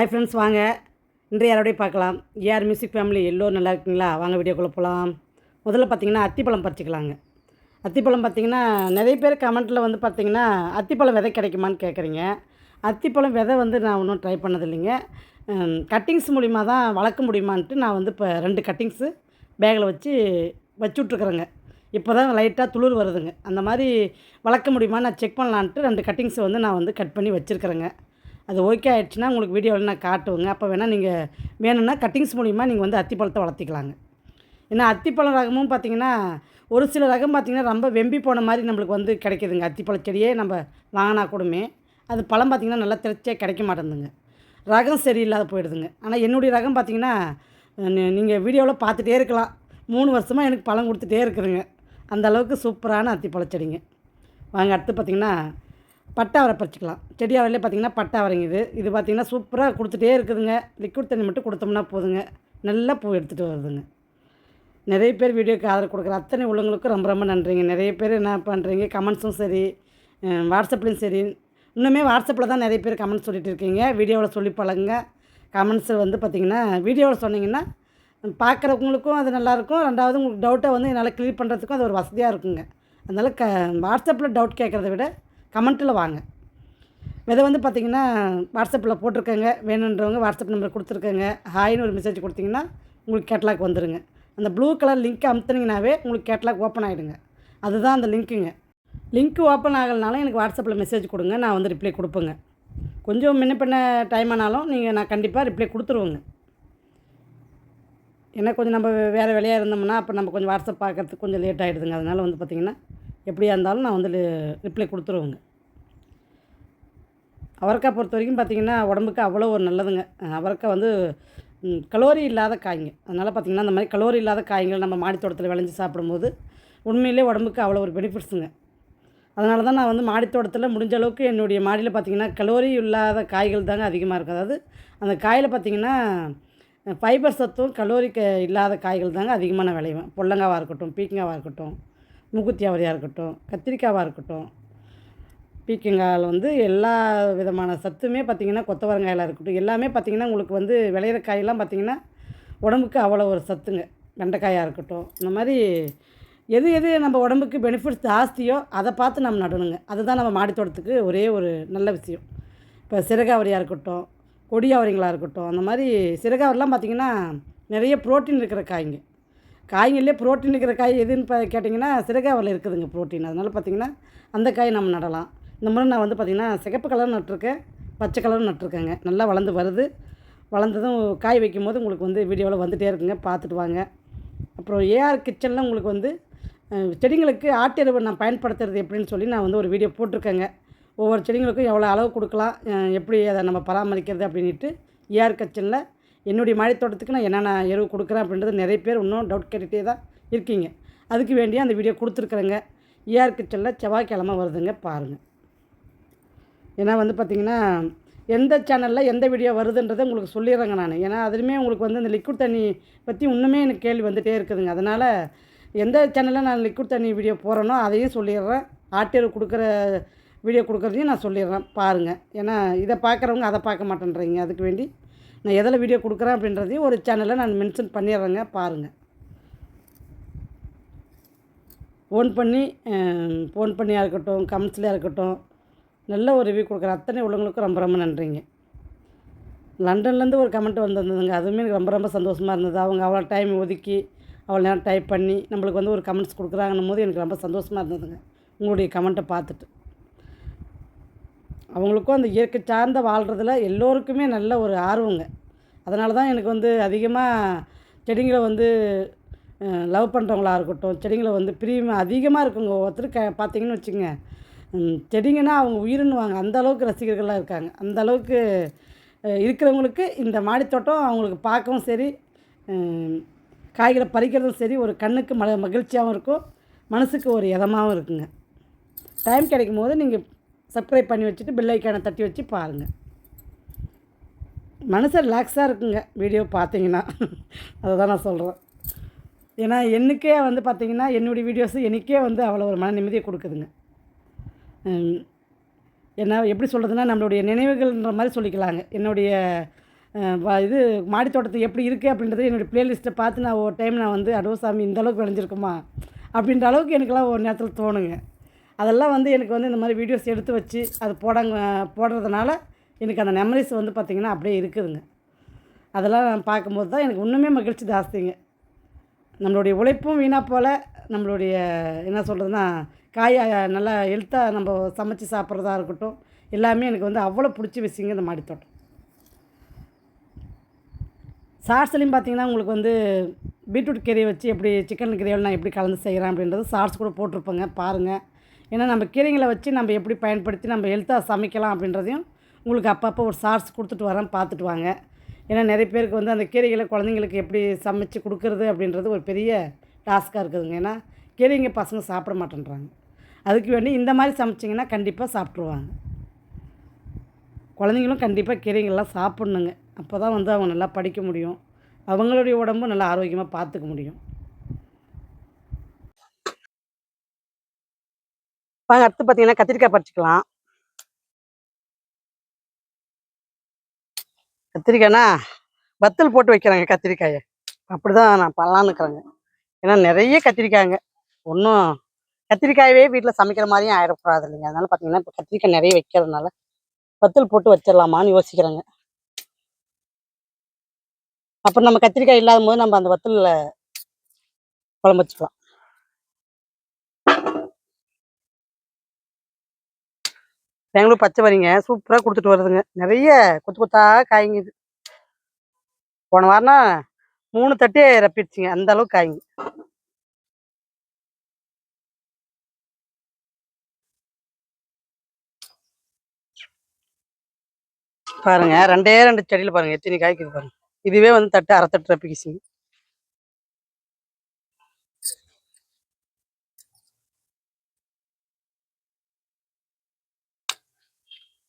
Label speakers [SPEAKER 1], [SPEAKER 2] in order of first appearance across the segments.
[SPEAKER 1] Hi friends, வாங்க இன்றைய யாரோடய பார்க்கலாம். ஏஆர் மியூசிக் ஃபேமிலி எல்லோரும் நல்லா இருக்கீங்களா? வாங்க வீடியோக்குள்ளே போகலாம். முதல்ல பார்த்திங்கன்னா அத்திப்பழம் பறிச்சிக்கலாங்க. அத்திப்பழம் பார்த்திங்கன்னா நிறைய பேர் கமெண்ட்டில் வந்து பார்த்திங்கன்னா அத்திப்பழம் விதை கிடைக்குமான்னு கேட்குறீங்க. அத்திப்பழம் விதை வந்து நான் ஒன்றும் ட்ரை பண்ணதில்லைங்க. கட்டிங்ஸ் மூலிமா தான் வளர்க்க முடியுமான்ட்டு நான் வந்து இப்போ 2 கட்டிங்ஸு பேக்கில் வச்சுட்ருக்குறேங்க. இப்போ தான் லைட்டாக துளிர் வருதுங்க. அந்த மாதிரி வளர்க்க முடியுமான்னு நான் செக் பண்ணலான்ட்டு 2 கட்டிங்ஸை வந்து நான் வந்து கட் பண்ணி வச்சுருக்கிறேங்க. அது ஓகே ஆகிடுச்சுன்னா உங்களுக்கு வீடியோவில் நான் காட்டுவேங்க. அப்போ வேணால் நீங்கள் வேணும்னா கட்டிங்ஸ் மூலிமா நீங்கள் வந்து அத்திப்பழத்தை வளர்த்திக்கலாங்க. ஏன்னா அத்திப்பழம் ரகமும் பார்த்திங்கன்னா ஒரு சில ரகம் பார்த்திங்கன்னா ரொம்ப வெம்பி போன மாதிரி நம்மளுக்கு வந்து கிடைக்கிதுங்க. அத்திப்பழ செடியே நம்ம வாங்கினா கூடமே அது பழம் பார்த்திங்கன்னா நல்லா திரச்சியாக கிடைக்க மாட்டேங்குதுங்க. ரகம் சரியில்லாத போயிடுதுங்க. ஆனால் என்னுடைய ரகம் பார்த்திங்கன்னா நீங்கள் வீடியோவில் பார்த்துட்டே இருக்கலாம். 3 வருஷமாக எனக்கு பழம் கொடுத்துட்டே இருக்குதுங்க. அந்த அளவுக்கு சூப்பரான அத்திப்பழ செடிங்க. வாங்க அடுத்து பார்த்திங்கன்னா பட்டை அவரை பறிச்சிக்கலாம். செடி அவரையிலே பார்த்திங்கன்னா பட்டை அவரைங்க. இது பார்த்திங்கன்னா சூப்பராக கொடுத்துட்டே இருக்குதுங்க. லிக்விட் தண்ணி மட்டும் கொடுத்தோம்னா போதுங்க, நல்லா பூ எடுத்துகிட்டு வருதுங்க. நிறைய பேர் வீடியோக்கு ஆதரவு கொடுக்குற அத்தனை உள்ளவங்களுக்கும் ரொம்ப ரொம்ப நன்றிங்க. நிறைய பேர் என்ன பண்ணுறீங்க, கமெண்ட்ஸும் சரி, வாட்ஸ்அப்லேயும் சரி, இன்னுமே வாட்ஸ்அப்பில் தான் நிறைய பேர் கமெண்ட்ஸ் சொல்லிகிட்டு இருக்கீங்க. வீடியோவில் சொல்லி பழகுங்க. கமெண்ட்ஸை வந்து பார்த்திங்கன்னா வீடியோவில் சொன்னிங்கன்னா பார்க்குறவங்களுக்கும் அது நல்லாயிருக்கும். 2வது உங்களுக்கு டவுட்டை வந்து என்னால் க்ளியர் பண்ணுறதுக்கும் அது ஒரு வசதியாக இருக்குங்க. அதனால் வாட்ஸ்அப்பில் டவுட் கேட்குறத விட கமெண்ட்டில் வாங்க. விதை வந்து பார்த்திங்கன்னா வாட்ஸ்அப்பில் போட்டிருக்கேங்க. வேணுன்றவங்க வாட்ஸ்அப் நம்பர் கொடுத்துருக்கேங்க. ஹாய்னு ஒரு மெசேஜ் கொடுத்திங்கன்னா உங்களுக்கு கேட்லாக் வந்துடுங்க. அந்த ப்ளூ கலர் லிங்க் அமுத்துனீங்கனாவே உங்களுக்கு கேட்லாக் ஓப்பன் ஆகிடுங்க. அதுதான் அந்த லிங்க்குங்க. லிங்க்கு ஓப்பன் ஆகலைனாலும் எனக்கு வாட்ஸ்அப்பில் மெசேஜ் கொடுங்க, நான் வந்து ரிப்ளை கொடுப்பேங்க. கொஞ்சம் முன்ன பின்ன டைம் ஆனாலும் நான் கண்டிப்பாக ரிப்ளை கொடுத்துருவேங்க. ஏன்னா கொஞ்சம் நம்ம வேறு வேலையாக இருந்தோம்னா அப்போ நம்ம கொஞ்சம் வாட்ஸ்அப் பார்க்குறதுக்கு கொஞ்சம் லேட் ஆகிடுதுங்க. அதனால் வந்து பார்த்திங்கன்னா எப்படியா இருந்தாலும் நான் வந்து ரிப்ளை கொடுத்துருவேங்க. அவரைக்காய் பொறுத்த வரைக்கும் பார்த்திங்கன்னா உடம்புக்கு அவ்வளோ ஒரு நல்லதுங்க. அவரைக்காய் வந்து கலோரி இல்லாத காய்ங்க. அதனால் பார்த்திங்கன்னா அந்த மாதிரி கலோரி இல்லாத காய்கள் நம்ம மாடி தோட்டத்தில் விளைஞ்சி சாப்பிடும்போது உண்மையிலே உடம்புக்கு அவ்வளோ ஒரு பெனிஃபிட்ஸுங்க. அதனால தான் நான் வந்து மாடி தோட்டத்தில் முடிஞ்ச அளவுக்கு என்னுடைய மாடியில் பார்த்திங்கன்னா கலோரி இல்லாத காய்கள் தாங்க அதிகமாக இருக்குது. அதாவது அந்த காயில் பார்த்திங்கன்னா ஃபைபர் சத்தும் கலோரி இல்லாத காய்கள் தாங்க அதிகமாக நான் விளைவேன். பொல்லங்காவாக இருக்கட்டும், பீக்கங்காவாக இருக்கட்டும், மூக்குத்தி அவரையாக இருக்கட்டும், கத்திரிக்காவாக இருக்கட்டும், பீக்கங்காயில் வந்து எல்லா விதமான சத்துமே பார்த்திங்கன்னா கொத்தவரங்காயில் இருக்கட்டும், எல்லாமே பார்த்திங்கன்னா உங்களுக்கு வந்து விளையிற காயெல்லாம் பார்த்திங்கன்னா உடம்புக்கு அவ்வளோ ஒரு சத்துங்க. வெண்டைக்காயாக இருக்கட்டும், இந்த மாதிரி எது நம்ம உடம்புக்கு பெனிஃபிட்ஸ் ஜாஸ்தியோ அதை பார்த்து நம்ம நடணுங்க. அதுதான் நம்ம மாடித்தோட்டத்துக்கு ஒரே ஒரு நல்ல விஷயம். இப்போ சிறகாவரியாக இருக்கட்டும், கொடி அவரைங்களாக இருக்கட்டும், அந்த மாதிரி சிறகாவரெலாம் பார்த்திங்கன்னா நிறைய ப்ரோட்டீன் இருக்கிற காய்கள்லேயே ப்ரோட்டீன் இருக்கிற காய் எதுன்னு கேட்டிங்கன்னா சிறகாவரில் இருக்குதுங்க ப்ரோட்டீன். அதனால் பார்த்திங்கன்னா அந்த காய் நம்ம நடலாம். இந்த முறை நான் வந்து பார்த்திங்கன்னா சிகப்பு கலர் நட்டிருக்கேன், பச்சை கலரும் நட்டிருக்கேங்க. நல்லா வளர்ந்து வருது. வளர்ந்ததும் காய் வைக்கும்போது உங்களுக்கு வந்து வீடியோவில் வந்துகிட்டே இருக்குங்க, பார்த்துட்டு வாங்க. அப்புறம் ஏஆர் கிச்சனில் உங்களுக்கு வந்து செடிங்களுக்கு ஆட்டு எருவை நான் பயன்படுத்துறது எப்படின்னு சொல்லி நான் வந்து ஒரு வீடியோ போட்டிருக்கேங்க. ஒவ்வொரு செடிங்களுக்கும் எவ்வளோ அளவு கொடுக்கலாம், எப்படி அதை நம்ம பராமரிக்கிறது அப்படின்ட்டு ஏஆர் கிச்சனில் என்னுடைய மாடி தோட்டத்துக்கு நான் என்னென்ன எருவு கொடுக்குறேன் அப்படின்றது நிறைய பேர் இன்னும் டவுட் கேட்டுகிட்டே தான் இருக்கீங்க. அதுக்கு வேண்டிய அந்த வீடியோ கொடுத்துருக்குறேங்க. ஏஆர் கிச்சனில் செவ்வாய்க்கிழமை வருதுங்க, பாருங்கள். ஏன்னா வந்து பார்த்திங்கன்னா எந்த சேனலில் எந்த வீடியோ வருதுன்றதை உங்களுக்கு சொல்லிடுறேங்க நான். ஏன்னா அதுலேயுமே உங்களுக்கு வந்து இந்த லிக்விட் தண்ணி பற்றி இன்னுமே எனக்கு கேள்வி வந்துகிட்டே இருக்குதுங்க. அதனால் எந்த சேனலில் நான் லிக்விட் தண்ணி வீடியோ போகிறேனோ அதையும் சொல்லிடுறேன். ஆட்டெரு கொடுக்குற வீடியோ கொடுக்குறதையும் நான் சொல்லிடுறேன், பாருங்கள். ஏன்னா இதை பார்க்குறவங்க அதை பார்க்க மாட்டேன்றீங்க. அதுக்கு வேண்டி நான் எதில் வீடியோ கொடுக்குறேன் அப்படின்றதையும் ஒரு சேனலில் நான் மென்ஷன் பண்ணிடுறேங்க, பாருங்கள். ஃபோன் பண்ணியாக இருக்கட்டும், கமெண்ட்ஸ்லையாக இருக்கட்டும், நல்ல ஒரு ரிவ்யூ கொடுக்குற அத்தனை உள்ளவங்களுக்கும் ரொம்ப ரொம்ப நன்றிங்க. லண்டன்லேருந்து ஒரு கமெண்ட் வந்திருந்ததுங்க. அதுவுமே எனக்கு ரொம்ப ரொம்ப சந்தோஷமாக இருந்தது. அவங்க அவ்வளோ டைம் ஒதுக்கி அவ்வளோ நேரம் டைப் பண்ணி நம்மளுக்கு வந்து ஒரு கமெண்ட்ஸ் கொடுக்குறாங்கன்னும் போது எனக்கு ரொம்ப சந்தோஷமாக இருந்ததுங்க உங்களுடைய கமெண்ட்டை பார்த்துட்டு. அவங்களுக்கும் அந்த இயற்கை சார்ந்த வாழ்கிறதுல எல்லோருக்குமே நல்ல ஒரு ஆர்வங்க. அதனால தான் எனக்கு வந்து அதிகமாக செடிங்களை வந்து லவ் பண்ணுறவங்களா இருக்கட்டும், செடிங்களை வந்து பிரியம் அதிகமாக இருக்குங்க. ஒவ்வொருத்தர் பார்த்தீங்கன்னு வச்சுங்க, செடிங்கன்னா அவங்க உயிருன்னுவாங்க. அந்த அளவுக்கு ரசிகர்கள்லாம் இருக்காங்க. அந்த அளவுக்கு இருக்கிறவங்களுக்கு இந்த மாடித்தோட்டம் அவங்களுக்கு பார்க்கவும் சரி, காய்களை பறிக்கிறதும் சரி, ஒரு கண்ணுக்கு மகிழ்ச்சியாகவும் இருக்கும், மனசுக்கு ஒரு இதமாகவும் இருக்குங்க. டைம் கிடைக்கும் போது நீங்கள் சப்ஸ்கிரைப் பண்ணி வச்சுட்டு பெல் ஐக்கானை தட்டி வச்சு பாருங்கள். மனசு ரிலாக்ஸாக இருக்குங்க வீடியோ பார்த்தீங்கன்னா. அதை தான் நான் சொல்கிறேன். ஏன்னா எனக்கே வந்து பார்த்திங்கன்னா என்னுடைய வீடியோஸு எனக்கே வந்து அவ்வளோ ஒரு மன நிம்மதியை கொடுக்குதுங்க. என்ன எப்படி சொல்கிறதுனா நம்மளுடைய நினைவுகள்ன்ற மாதிரி சொல்லிக்கலாங்க. என்னுடைய இது மாடி தோட்டத்துக்கு எப்படி இருக்குது அப்படின்றது என்னுடைய ப்ளேலிஸ்ட்டை பார்த்து நான் ஒரு டைம் நான் வந்து அடோசாமி இந்த அளவுக்கு விளைஞ்சிருக்குமா அப்படின்ற அளவுக்கு எனக்கெல்லாம் ஒரு நேரத்தில் தோணுங்க. அதெல்லாம் வந்து எனக்கு வந்து இந்த மாதிரி வீடியோஸ் எடுத்து வச்சு அது போடுறதுனால எனக்கு அந்த மெமரிஸ் வந்து பார்த்திங்கன்னா அப்படியே இருக்குதுங்க. அதெல்லாம் நான் பார்க்கும்போது தான் எனக்கு இன்னுமே மகிழ்ச்சி ஜாஸ்திங்க. நம்மளுடைய உழைப்பும் வீணாக போல், நம்மளுடைய என்ன சொல்கிறதுனா காயை நல்லா ஹெல்த்தாக நம்ம சமைச்சு சாப்பிட்றதா இருக்கட்டும், எல்லாமே எனக்கு வந்து அவ்வளோ பிடிச்ச விஷயங்க இந்த மாடித்தோட்டம். ஷார்ட்ஸ்லையும் பார்த்திங்கன்னா உங்களுக்கு வந்து பீட்ரூட் கீரையை வச்சு எப்படி சிக்கன் கிரேவி நான் எப்படி கலந்து செய்கிறேன் அப்படின்றது ஷார்ட்ஸ் கூட போட்டிருப்பேங்க, பாருங்கள். ஏன்னா நம்ம கீரைங்களை வச்சு நம்ம எப்படி பயன்படுத்தி நம்ம ஹெல்த்தாக சமைக்கலாம் அப்படின்றதையும் உங்களுக்கு அப்பப்போ ஒரு ஷார்ட்ஸ் கொடுத்துட்டு வரேன், பார்த்துட்டு வாங்க. ஏன்னா நிறைய பேருக்கு வந்து அந்த கீரைகளை குழந்தைங்களுக்கு எப்படி சமைச்சு கொடுக்குறது அப்படின்றது ஒரு பெரிய டாஸ்க்காக இருக்குதுங்க. ஏன்னா கீரைங்க பசங்க சாப்பிட மாட்டேன்றாங்க. அதுக்கு வேண்டி இந்த மாதிரி சமைச்சிங்கன்னா கண்டிப்பாக சாப்பிட்ருவாங்க. குழந்தைங்களும் கண்டிப்பாக கீரைங்கள்லாம் சாப்பிட்ணுங்க. அப்போ தான் வந்து அவங்க நல்லா படிக்க முடியும், அவங்களுடைய உடம்பும் நல்லா ஆரோக்கியமாக பார்த்துக்க முடியும். வாங்க அடுத்து பார்த்தீங்கன்னா கத்திரிக்காய் பறிச்சுக்கலாம். கத்திரிக்காய்னா வத்தல் போட்டு வைக்கிறாங்க கத்திரிக்காயை. அப்படி தான் நான் பண்ணலான்னு இருக்கிறேங்க. ஏன்னா நிறைய கத்திரிக்காய்ங்க, ஒன்றும் கத்திரிக்காயவே வீட்டில் சமைக்கிற மாதிரியும் ஆயிடக்கூடாது இல்லைங்க. அதனால் பார்த்தீங்கன்னா இப்போ கத்திரிக்காய் நிறைய வைக்கிறதுனால வத்தல் போட்டு வச்சிடலாமான்னு யோசிக்கிறேங்க. அப்புறம் நம்ம கத்திரிக்காய் இல்லாத போது நம்ம அந்த வத்தலில் குழம்பு வச்சுக்கலாம். பெங்களூர் பச்சை வரிங்க சூப்பராக கொடுத்துட்டு வருதுங்க. நிறைய கொத்து கொத்தாக காய்ங்குது. போன வாரம்னா 3 தட்டே ரப்பிடுச்சுங்க, அந்த அளவுக்கு காய்ங்க. பாருங்க 2 செடியில் பாருங்க எத்தனை காய்க்குது பாருங்க. இதுவே வந்து தட்டு அரை தட்டு ரப்பிக்குச்சுங்க.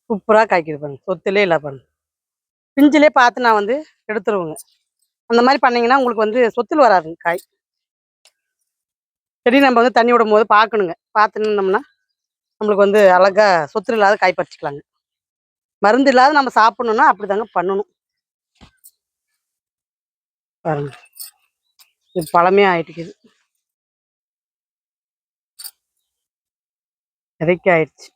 [SPEAKER 1] சூப்பராக காய்க்குது பாருங்க, சொத்துலே இல்லை பாருங்க. பிஞ்சிலே பார்த்து நான் வந்து எடுத்துருவேங்க. அந்த மாதிரி பண்ணிங்கன்னா உங்களுக்கு வந்து சொத்தில் வராதுங்க காய். செடி நம்ம வந்து தண்ணி விடும் போது பார்க்கணுங்க, பார்த்து நின்னோம்னா நம்மளுக்கு வந்து அழகா சொத்து இல்லாத காய் பறிச்சிக்கலாங்க. மருந்து இல்லாத நம்ம சாப்பிடணும்னா அப்படி தாங்க பண்ணணும். பாருங்க இது பழமே ஆயிட்டுக்குது, விதைக்கு ஆயிடுச்சு.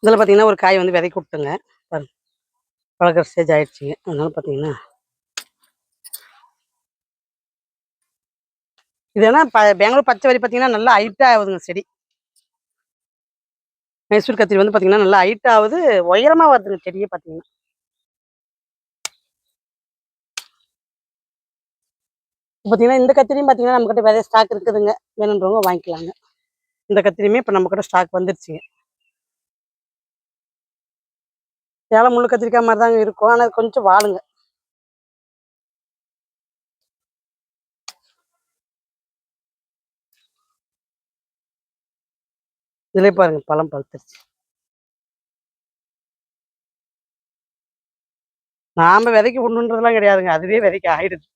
[SPEAKER 1] இதில் பார்த்தீங்கன்னா ஒரு காய் வந்து விதைக்கு விட்டுங்க. பாருங்க பழக்கிற ஸ்டேஜ் ஆயிடுச்சுங்க. அதனால பார்த்தீங்கன்னா இதெல்லாம் பெங்களூர் பச்சை வரி பார்த்தீங்கன்னா நல்லா ஹைட்டாக ஆகுதுங்க செடி. மைசூர் கத்திரி வந்து பார்த்தீங்கன்னா நல்லா ஹைட்டாக ஆகுது, உயரமாக வருதுங்க செடியே பார்த்தீங்கன்னா. பார்த்தீங்கன்னா இந்த கத்திரியும் பார்த்தீங்கன்னா நம்மக்கிட்ட விதை ஸ்டாக் இருக்குதுங்க, வேணுன்றவங்க வாங்கிக்கலாங்க. இந்த கத்திரியுமே இப்போ நம்மக்கிட்ட ஸ்டாக் வந்துருச்சுங்க. சேலம் முள்ளு கத்திரிக்காய் மாதிரி தாங்க இருக்கும், ஆனால் அது கொஞ்சம் வாழுங்க. இதிலே பாருங்க பழம் பழுத்துருச்சு. நாம விதைக்கு ஒண்ணுன்றதெல்லாம் கிடையாதுங்க, அதுவே விதைக்கு ஆயிடுது.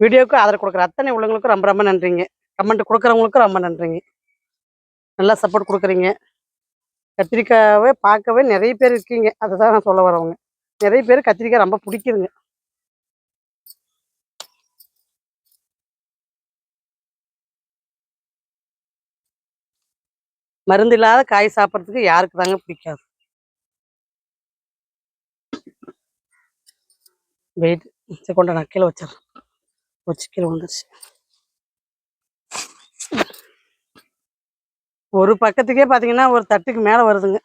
[SPEAKER 1] வீடியோவுக்கு ஆதரவு கொடுக்குற அத்தனை உள்ளவங்களுக்கும் ரொம்ப ரொம்ப நன்றிங்க. கமெண்ட் கொடுக்குறவங்களுக்கும் ரொம்ப நன்றிங்க. நல்லா சப்போர்ட் கொடுக்குறீங்க. கத்திரிக்காவே பார்க்கவே நிறைய பேர் இருக்கீங்க, அதுதான் நான் சொல்ல வரவங்க. நிறைய பேர் கத்திரிக்காய் ரொம்ப பிடிக்குதுங்க. மருந்து இல்லாத காய் சாப்பிட்றதுக்கு யாருக்கு தாங்க பிடிக்காது. வெயிட் சரி கொண்ட நான் கீழே வச்சிடறேன். வச்சு கீழே வந்துருச்சு. ஒரு பக்கத்துக்கே பார்த்தீங்கன்னா ஒரு தட்டுக்கு மேலே வருதுங்க.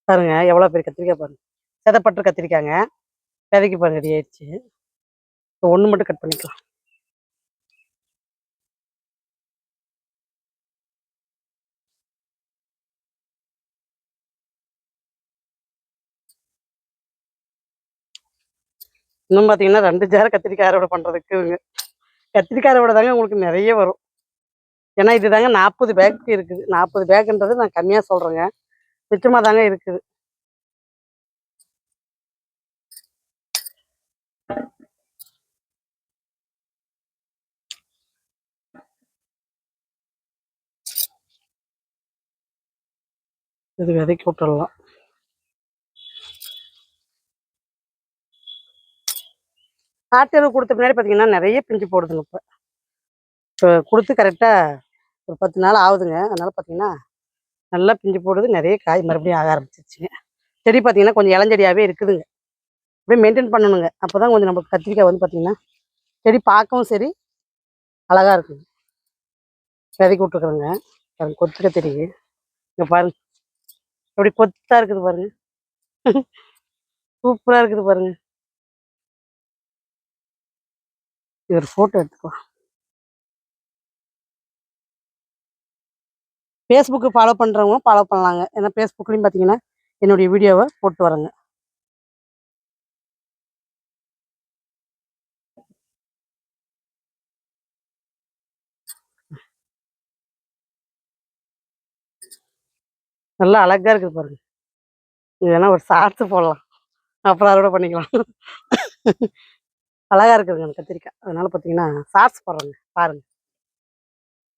[SPEAKER 1] பாருங்க எவ்வளோ பெரிய கத்திரிக்காய் பாருங்க, செதப்பட்டு கத்திரிக்காங்க. விதைக்கு பாருங்க ரெடி ஆயிடுச்சு. இப்போ ஒன்று மட்டும் கட் பண்ணிக்கலாம். இன்னும் பார்த்தீங்கன்னா 2 ஜார் கத்திரிக்காய் அறுவடை பண்ணுறதுக்குங்க. கத்திரிக்காய் அறுவடை தாங்க உங்களுக்கு நிறைய வரும். ஏன்னா இது தாங்க 40 பேக் இருக்குது. 40 பேக்குன்றது நான் கம்மியாக சொல்கிறேங்க, மிச்சமாக தாங்க இருக்குது. இது விதைக்கி விட்டுடலாம். ஆட்டு எருவு கொடுத்த பின்னாடி பார்த்தீங்கன்னா நிறைய பிஞ்சு போடுதுங்க. இப்போ கொடுத்து கரெக்டாக ஒரு 10 நாள் ஆகுதுங்க. அதனால் பார்த்தீங்கன்னா நல்லா பிஞ்சு போடுது, நிறைய காய் மறுபடியும் ஆக ஆரம்பிச்சிருச்சுங்க. செடி பார்த்தீங்கன்னா கொஞ்சம் இளஞ்செடியாகவே இருக்குதுங்க. அப்படியே மெயின்டைன் பண்ணணுங்க. அப்போ தான் கொஞ்சம் நமக்கு கத்திரிக்காய் வந்து பார்த்தீங்கன்னா செடி பார்க்கவும் சரி அழகாக இருக்குங்க. விதைக்கி விட்டுருக்குறேங்க. பாருங்க கொத்து கத்திரி இங்கே பாருங்க, எப்படி கொத்தாக இருக்குது பாருங்க. சூப்பராக இருக்குது பாருங்க. இது ஒரு ஃபோட்டோ எடுத்துக்கலாம். ஃபேஸ்புக்கு ஃபாலோ பண்ணுறவங்க ஃபாலோ பண்ணலாங்க. ஏன்னா ஃபேஸ்புக்லேயும் பார்த்தீங்கன்னா என்னுடைய வீடியோவை போட்டு வரேங்க. நல்லா அழகாக இருக்குது பாருங்க. இது வேணா ஒரு ஷார்ட்ஸ் போடலாம், அப்புறம் அறுவடை பண்ணிக்கலாம். அழகாக இருக்குதுங்க அந்த கத்திரிக்காய். அதனால பார்த்தீங்கன்னா ஷார்ட்ஸ் போடுறேங்க பாருங்க.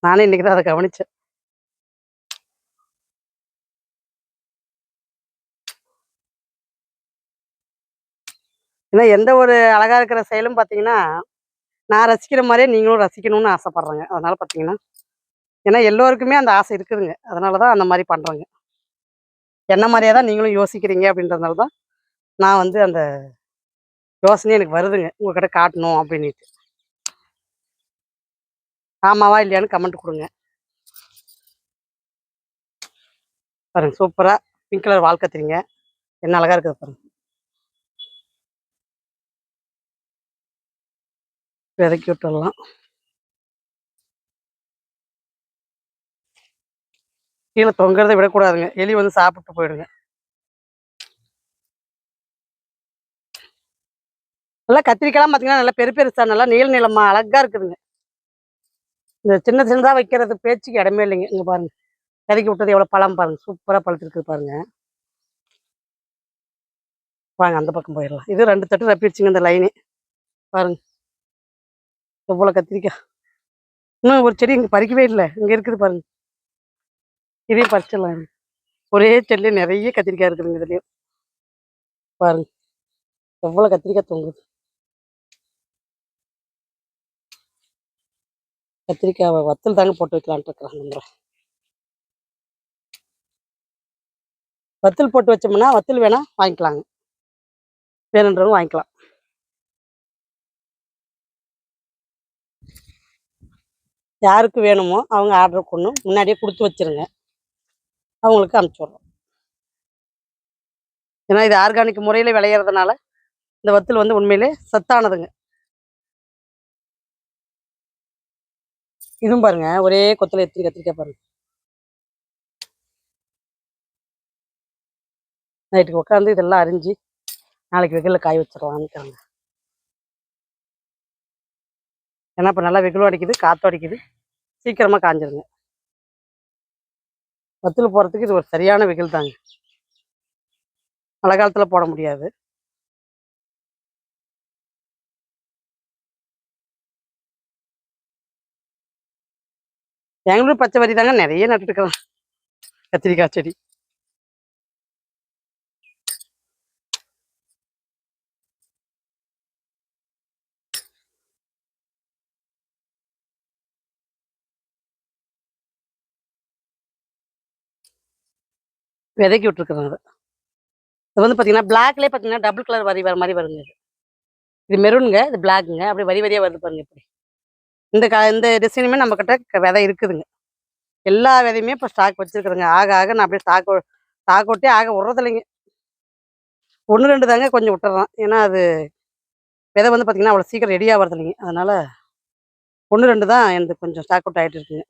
[SPEAKER 1] நானே இன்னைக்கு தான் அதை கவனிச்சேன். ஏன்னா எந்த ஒரு அழகாக இருக்கிற செயலும் பார்த்தீங்கன்னா நான் ரசிக்கிற மாதிரியே நீங்களும் ரசிக்கணும்னு ஆசைப்பட்றேங்க. அதனால பார்த்தீங்கன்னா ஏன்னா எல்லோருக்குமே அந்த ஆசை இருக்குதுங்க. அதனால தான் அந்த மாதிரி பண்ணுறேங்க. என்ன மாதிரியே தான் நீங்களும் யோசிக்கிறீங்க அப்படின்றதுனால தான் நான் வந்து அந்த யோசனை எனக்கு வருதுங்க, உங்ககிட்ட காட்டணும் அப்படின்ட்டு. ஆமாவா இல்லையான்னு கமெண்ட் கொடுங்க. பாருங்க சூப்பராக பிங்க் கலர் வால் கத்திரிங்க என்ன அழகாக இருக்குது பாருங்க. விதைக்கி விட்டுடலாம். கீழே தொங்குறதை விடக்கூடாதுங்க, எலி வந்து சாப்பிட்டு போயிடுங்க. நல்லா கத்திரிக்காய்லாம் பார்த்தீங்கன்னா நல்லா பெருசா நல்லா நீள நீளமா அழகா இருக்குதுங்க. இந்த சின்ன சின்னதாக வைக்கிறது பேச்சுக்கு இடமே இல்லைங்க. இங்கே பாருங்க விதைக்கி விட்டது எவ்வளோ பழம் பாருங்க, சூப்பராக பழுத்துருக்குது பாருங்க. வாங்க அந்த பக்கம் போயிடலாம். இது 2 தட்டு ரப்பிடுச்சுங்க இந்த லைனே. பாருங்க எவ்வளோ கத்திரிக்காய். இன்னும் ஒரு செடி இங்கே பறிக்கவே இல்லை, இங்கே இருக்குது பாருங்க. இதையும் பறிச்சிடலாம். ஒரே செடியிலே நிறைய கத்திரிக்காய் இருக்குதுங்க. இதுலேயும் பாருங்க எவ்வளோ கத்திரிக்காய் தொங்குது. கத்திரிக்காய் வத்தல் தாங்க போட்டு வைக்கலான்ட்டு இருக்கிறாங்க. வத்தல் போட்டு வச்சோம்னா வத்தல் வேணா வாங்கிக்கலாங்க, வேணுன்றவங்க வாங்கிக்கலாம். யாருக்கு வேணுமோ அவங்க ஆர்டர் கொண்டு முன்னாடியே கொடுத்து வச்சிருங்க, அவங்களுக்கு அனுப்பிச்சி விட்றோம். ஏன்னா இது ஆர்கானிக் முறையில் விளையிறதுனால இந்த வத்தல் வந்து உண்மையிலே சத்தானதுங்க. இதுவும் பாருங்க ஒரே கொத்தில் எத்தனை கத்திரிக்காய் பாருங்க. நைட்டுக்கு உட்காந்து இதெல்லாம் அரிஞ்சு நாளைக்கு வெயிலில் காய வச்சிடலாம்னுக்காங்க. ஏன்னா இப்போ நல்லா வெயிலும் அடிக்குது, காற்றும் அடிக்குது, சீக்கிரமாக காஞ்சிருங்க. வத்தல் போடுறதுக்கு இது ஒரு சரியான வெயில் தாங்க. மழை காலத்தில் போட முடியாது. பெங்களூர் பச்சை வரி தாங்க நிறைய நட்டுருக்கலாம் கத்திரிக்காய் செடி. விதைக்கி விட்டுருக்குறாங்க. இது வந்து பார்த்தீங்கன்னா பிளாக்லேயே பார்த்தீங்கன்னா டபுள் கலர் வரி வர மாதிரி வருங்க. இது மெரூனுங்க, இது பிளாக்குங்க, அப்படி வரி வரியாக வருது பாருங்க. இப்படி இந்த டிசைனுமே நம்மக்கிட்ட விதை இருக்குதுங்க. எல்லா விதையுமே இப்போ ஸ்டாக் வச்சுருக்குறேங்க. ஆக ஆக நான் அப்படியே ஸ்டாக் விட்டே ஆக விட்றதில்லைங்க. 1 2 தாங்க கொஞ்சம் விட்டுறேன். ஏன்னா அது விதை வந்து பார்த்தீங்கன்னா அவ்வளோ சீக்கிரம் ரெடி ஆகிறது இல்லைங்க. அதனால் 1 2 தான் எனக்கு கொஞ்சம் ஸ்டாக் அவுட் ஆகிட்டு இருக்குங்க.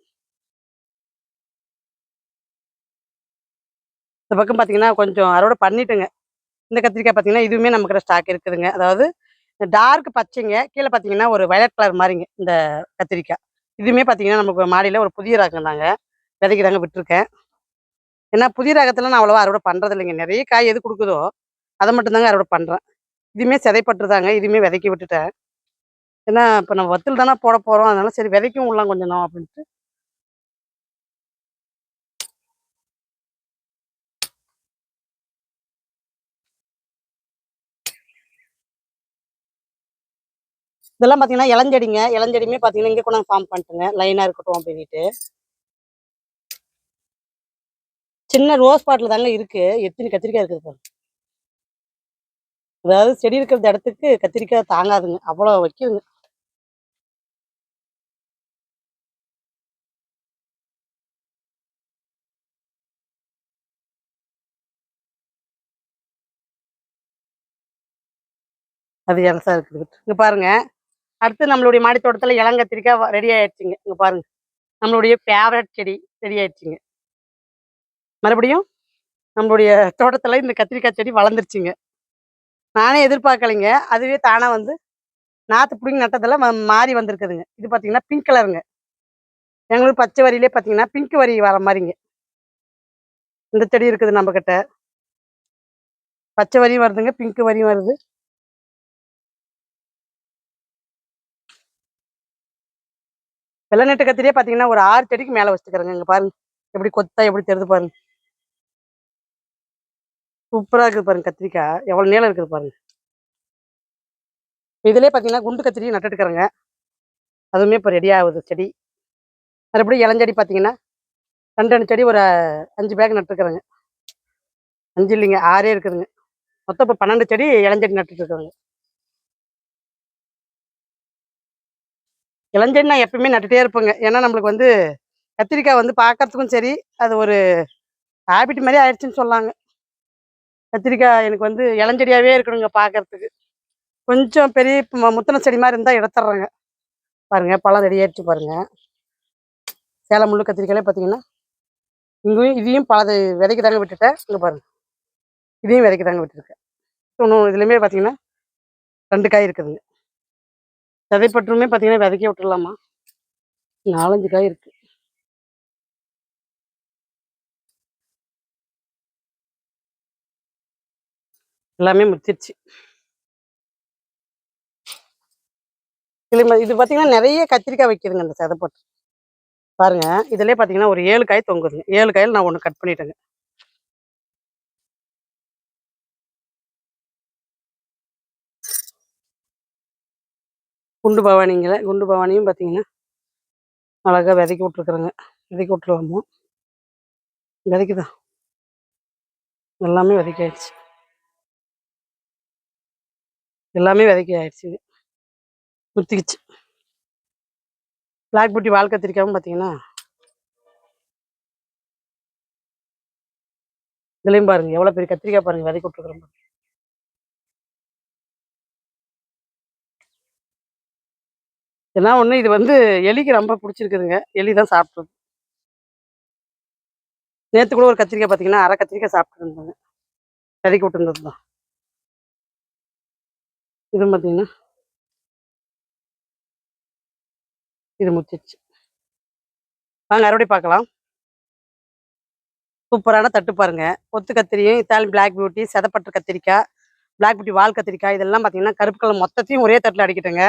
[SPEAKER 1] இந்த பக்கம் பார்த்தீங்கன்னா கொஞ்சம் அறுவடை பண்ணிட்டுங்க. இந்த கத்திரிக்காய் பார்த்தீங்கன்னா இதுவுமே நம்மக்கிட்ட ஸ்டாக் இருக்குதுங்க. அதாவது டார்க் பச்சைங்க, கீழே பார்த்தீங்கன்னா ஒரு வயலட் கலர் மாதிரிங்க இந்த கத்திரிக்காய். இதுவுமே பார்த்தீங்கன்னா நமக்கு மாடியில் ஒரு புதிய ரகம் தாங்க, விதைக்கு தாங்க விட்டுருக்கேன். ஏன்னா புதிய ரகத்தில் நான் அவ்வளோவா அறுவடை பண்ணுறது இல்லைங்க. நிறைய காய் எது கொடுக்குதோ அதை மட்டும்தாங்க அறுவடை பண்ணுறேன். இதுவுமே சிதைப்பட்டுதாங்க, இதுவுமே விதைக்கி விட்டுட்டேன். ஏன்னா இப்போ நம்ம வத்தல் தானே போட போகிறோம், அதனால சரி விதைக்கும் விடலாம் கொஞ்சம் அப்படின்ட்டு. இதெல்லாம் பார்த்தீங்கன்னா இளஞ்செடிங்க. இளஞ்செடியுமே பார்த்தீங்கன்னா இங்கே கொண்டாந்து ஃபார்ம் பண்ணிட்டுங்க. லைனாக இருக்கட்டும் அப்படின்ட்டு. சின்ன ரோஸ் பாட்டில் தாங்க இருக்கு. எத்தனை கத்திரிக்காய் இருக்குது பாருங்க. அதாவது செடி இருக்கிற இடத்துக்கு கத்திரிக்காய் தாங்காதுங்க. அவ்வளோ வைக்குதுங்க. அது எலசா இருக்குது. இங்க பாருங்க. அடுத்து நம்மளுடைய மாடி தோட்டத்துல இளங்கத்திரிக்காய் ரெடி ஆயிடுச்சுங்க. இங்க பாருங்க. நம்மளுடைய ஃபேவரட் செடி ரெடி ஆயிடுச்சுங்க. மறுபடியும் நம்மளுடைய தோட்டத்துல இந்த கத்திரிக்காய் செடி வளர்ந்துருச்சுங்க. நானே எதிர்பார்க்கலைங்க. அதுவே தானா வந்து நாத்து புடுங்கி நட்டதுல மாறி வந்திருக்குதுங்க. இது பார்த்தீங்கன்னா பிங்க் கலருங்க. எங்களுக்கு பச்சை வரியிலே பார்த்தீங்கன்னா பிங்க் வரி வர மாரிங்க. இந்த செடி இருக்குது நம்மகிட்ட. பச்சை வரியும் வருதுங்க, பிங்க் வரியும் வருது. வெள்ளை நெட்டு கத்திரியே பார்த்தீங்கன்னா ஒரு 6 செடிக்கு மேல வச்சுக்கிறேங்க. இங்க பாருங்க. எப்படி கொத்தா எப்படி தெரியுது பாருங்க. சூப்பரா இருக்குது பாருங்க கத்திரிக்காய். எவ்வளோ நீளம் இருக்குது பாருங்க. இதுலயே பார்த்தீங்கன்னா குண்டு கத்திரியும் நட்டுட்டுருக்கிறேங்க. அதுவுமே இப்போ ரெடி ஆகுது செடி. மறுபடியும் இளஞ்செடி பார்த்தீங்கன்னா 2 2 செடி ஒரு 5 பேக் நட்டுருக்குறேங்க. 5 இல்லைங்க 6 இருக்குதுங்க. மொத்தம் இப்போ 12 செடி இளஞ்செடி நட்டுட்டுருக்குறேங்க. இளஞ்செடி நான் எப்பயுமே நட்டுட்டே இருப்பேங்க. ஏன்னா நம்மளுக்கு வந்து கத்திரிக்காய் வந்து பார்க்கறதுக்கும் சரி, அது ஒரு ஹேபிட் மாரி ஆயிடுச்சுன்னு சொல்லலாங்க. கத்திரிக்காய் எனக்கு வந்து இளஞ்செடியாவே இருக்கணுங்க பார்க்கறதுக்கு. கொஞ்சம் பெரிய முத்துன செடி மாரி இருந்தா எடுத்துடுறேங்க. பாருங்க பழம் ரெடி ஆயிடுச்சு பாருங்க. சேலம் முள்ளு கத்திரிக்காயிலே பார்த்தீங்கன்னா, இங்கேயும் இதையும் பழது விதைக்கு தாங்க விட்டுட்டேன். இங்க பாருங்க. இதையும் விதைக்கு தாங்க விட்டுருக்கேன். இன்னும் இதுலயுமே பார்த்தீங்கன்னா 2 காய் இருக்குதுங்க. விதைப்பட்டுமே பார்த்தீங்கன்னா விதைக்கே விட்டுறலாமா? 4, 5 காய் இருக்கு. எல்லாமே முத்திருச்சு. இது பார்த்தீங்கன்னா நெறைய கத்திரிக்காய் வைக்குதுங்க அந்த சதைப்பட்டு. பாருங்க, இதுலயே பார்த்தீங்கன்னா ஒரு 7 காய் தொங்குதுங்க. 7 காயில நான் 1 கட் பண்ணிட்டேங்க. குண்டு பவானியும் பார்த்தீங்கன்னா, அழகா விதைக்கி விட்டுருக்குறேங்க. விதைக்கி விட்டுருலாமா? விதைக்குதான். எல்லாமே விதைக்கு ஆயிடுச்சு. எல்லாமே விதைக்கு ஆயிடுச்சுங்க. முத்திக்கிச்சு. பிளாக் பியூட்டி வால் கத்திரிக்காயும் பார்த்தீங்கன்னா, இதுலயும் பாருங்க எவ்வளோ பெரிய கத்திரிக்காய் பாருங்க விதைக்கி விட்டுருக்குறேன் பாருங்க. ஏன்னா ஒண்ணு இது வந்து எலிக்கு ரொம்ப புடிச்சிருக்குதுங்க. எலி தான் சாப்பிட்ருது. நேத்து கூட ஒரு கத்திரிக்காய் பார்த்தீங்கன்னா, 1/2 கத்திரிக்காய் சாப்பிட்டு இருந்ததுங்க. விதைக்கி விட்டுருந்தது தான். இதுவும் பார்த்தீங்கன்னா, இது முத்திருச்சு. வாங்க அறுவடை பார்க்கலாம். சூப்பரான தட்டு பாருங்க. கொத்து கத்திரியும், இத்தாலி பிளாக் பியூட்டி, செதப்பட்டு கத்திரிக்காய், பிளாக் பியூட்டி வால் கத்திரிக்காய் இதெல்லாம் பார்த்தீங்கன்னா, கருப்பு கலர் மொத்தத்தையும் ஒரே தட்டுல அடிக்கிட்டேங்க.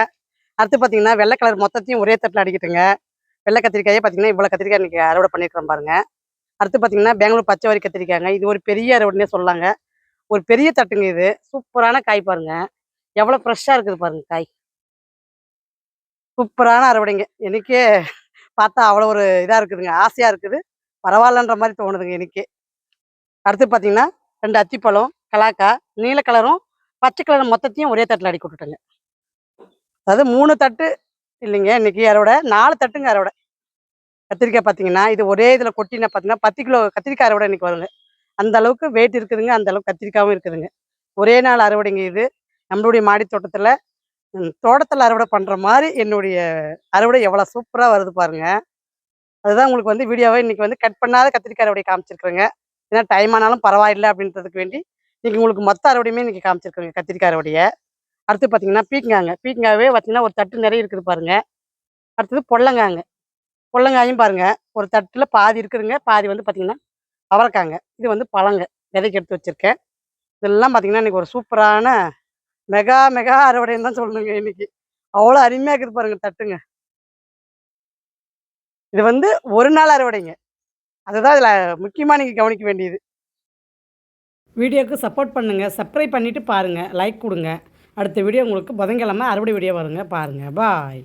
[SPEAKER 1] அடுத்து பார்த்தீங்கன்னா, வெள்ளை கலர் மொத்தத்தையும் ஒரே தட்டுல அடிக்கிட்டேங்க. வெள்ளை கத்திரிக்காயே பார்த்தீங்கன்னா, இவ்வளோ கத்திரிக்காய் இன்னைக்கு அறுவடை பண்ணியிருக்கிறேன் பாருங்க. அடுத்து பார்த்தீங்கன்னா, பெங்களூர் பச்சை வரி கத்திரிக்காய்ங்க. இது ஒரு பெரிய அறுவடைன்னே சொல்லலாங்க. ஒரு பெரிய தட்டுங்க இது. சூப்பரான காய் பாருங்க. எவ்வளோ ஃப்ரெஷ்ஷா இருக்குது பாருங்க காய். சூப்பரான அறுவடைங்க. எனக்கே பார்த்தா அவ்வளோ ஒரு இதா இருக்குதுங்க. ஆசையா இருக்குது. பரவாயில்லன்ற மாரி தோணுதுங்க எனக்கே. அடுத்து பார்த்தீங்கன்னா, 2 அத்திப்பழம், கலாக்கா, நீல கலரும், பச்சை கலரும் மொத்தத்தையும் ஒரே தட்டுல அடுக்கி விட்டுட்டேங்க. அதாவது 3 தட்டு இல்லைங்க இன்னைக்கு அறுவடை. 4 தட்டுங்க அறுவடை. கத்திரிக்காய் பார்த்தீங்கன்னா, இது ஒரே இதில கொட்டினா பார்த்தீங்கன்னா, 10 கிலோ கத்திரிக்காய் அறுவடை இன்னைக்கு வருங்க. அந்த அளவுக்கு வெயிட் இருக்குதுங்க. அந்த அளவுக்கு கத்திரிக்காவும் இருக்குதுங்க. ஒரே நாள் அறுவடைங்க இது. நம்மளுடைய மாடி தோட்டத்தில தோட்டத்தில அறுவடை பண்ற மாரி என்னுடைய அறுவடை எவ்வளோ சூப்பரா வருது பாருங்க. அதுதான் உங்களுக்கு வந்து வீடியோவா இன்னைக்கு வந்து கட் பண்ணாத கத்திரிக்காய் அறுவடை காமிச்சிருக்கிறேங்க. ஏன்னா டைம் ஆனாலும் பரவாயில்ல அப்படின்றதுக்கு வேண்டி, இன்னைக்கு உங்களுக்கு மொத்த அறுவடையுமே இன்னைக்கு காமிச்சிருக்கிறேங்க கத்திரிக்காய் அறுவடைய. அடுத்து பார்த்தீங்கன்னா, பீர்க்கங்காங்க. பீர்க்கங்காவே பார்த்தீங்கன்னா, ஒரு தட்டு நிறைய இருக்குது பாருங்க. அடுத்தது பொடலங்காங்க. பொடலங்காயும் பாருங்க, ஒரு தட்டுல பாதி இருக்குதுங்க. பாதி வந்து பார்த்தீங்கன்னா, அவரைக்காங்க. இது வந்து பழங்க. விதைக்கு எடுத்து வச்சிருக்கேன். இதெல்லாம் பார்த்தீங்கன்னா, இன்னைக்கு ஒரு சூப்பரான மெகா மெகா அறுவடைன்னு தான் சொல்லணுங்க இன்னைக்கு. அவ்வளோ அருமையா இருக்குது பாருங்க தட்டுங்க. இது வந்து ஒரு நாள் அறுவடைங்க. அதுதான் இதில முக்கியமா நீங்க கவனிக்க வேண்டியது. வீடியோவுக்கு சப்போர்ட் பண்ணுங்க. சப்ஸ்கிரைப் பண்ணிட்டு பாருங்க. லைக் குடுங்க. அடுத்த வீடியோ உங்களுக்கு புதன்கிழமை அறுவடை வீடியோ வருங்க பாருங்கள். பாய்.